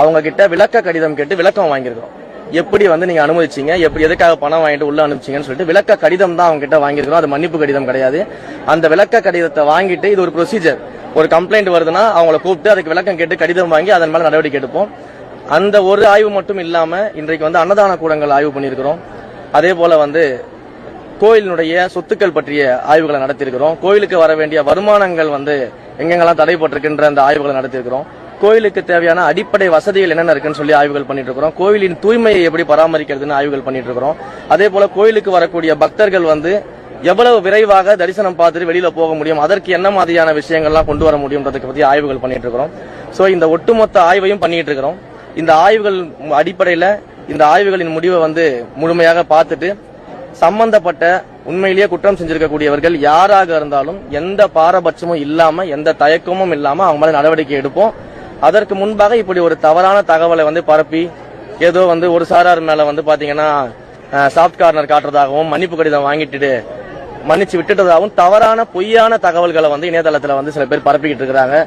அவங்க கிட்ட விளக்க கடிதம் கேட்டு விளக்கம் வாங்கியிருக்கிறோம். எப்படி நீங்க அனுமதிச்சீங்க, எப்படி எதுக்காக பணம் வாங்கிட்டு உள்ள அனுப்பிச்சீங்கன்னு சொல்லிட்டு விளக்க கடிதம் தான் அவங்க கிட்ட வாங்கியிருக்கிறோம். அது மன்னிப்பு கடிதம் கிடையாது. அந்த விளக்க கடிதத்தை வாங்கிட்டு இது ஒரு ப்ரொசீஜர். ஒரு கம்ப்ளைண்ட் வருதுன்னா அவங்கள கூப்பிட்டு அதுக்கு விளக்கம் கேட்டு கடிதம் வாங்கி அதன் மேல நடவடிக்கை எடுப்போம். அந்த ஒரு ஆய்வு மட்டும் இல்லாம இன்றைக்கு அன்னதான கூடங்கள் ஆய்வு பண்ணியிருக்கிறோம். அதே போல கோயிலினுடைய சொத்துக்கள் பற்றிய ஆய்வுகளை நடத்தியிருக்கிறோம். கோயிலுக்கு வர வேண்டிய வருமானங்கள் எங்கெங்கெல்லாம் தடைப்பட்டிருக்கின்ற அந்த ஆய்வுகளை நடத்தியிருக்கிறோம். கோயிலுக்கு தேவையான அடிப்படை வசதிகள் என்னென்ன இருக்குன்னு சொல்லி ஆய்வுகள் பண்ணிட்டு இருக்கிறோம். கோயிலின் தூய்மையை எப்படி பராமரிக்கிறதுன்னு ஆய்வுகள் பண்ணிட்டு இருக்கிறோம். அதே போல கோயிலுக்கு வரக்கூடிய பக்தர்கள் எவ்வளவு விரைவாக தரிசனம் பார்த்துட்டு வெளியில போக முடியும், அதற்கு என்ன மாதிரியான விஷயங்கள்லாம் கொண்டு வர முடியும்ன்றதுக்கு பத்தி ஆய்வுகள் பண்ணிட்டு இருக்கிறோம். சோ இந்த ஒட்டுமொத்த ஆய்வையும் பண்ணிட்டு இருக்கிறோம். இந்த ஆய்வுகள் அடிப்படையில இந்த ஆய்வுகளின் முடிவை முழுமையாக பார்த்துட்டு சம்பந்தப்பட்ட உண்மையிலேயே குற்றம் செஞ்சிருக்கக்கூடியவர்கள் யாராக இருந்தாலும் எந்த பாரபட்சமும் இல்லாம எந்த தயக்கமும் இல்லாம அவங்க மேல நடவடிக்கை எடுப்போம். அதற்கு முன்பாக இப்படி ஒரு தவறான தகவலை பரப்பி ஏதோ ஒரு சாரார் மேல பாத்தீங்கன்னா சாஃப்ட் கார்னர் காட்டுறதாகவும் மன்னிப்பு கடிதம் வாங்கிட்டு மன்னிச்சு விட்டுட்டதாகவும் தவறான பொய்யான தகவல்களை இணையதளத்துல சில பேர் பரப்பிக்கிட்டு இருக்கிறாங்க.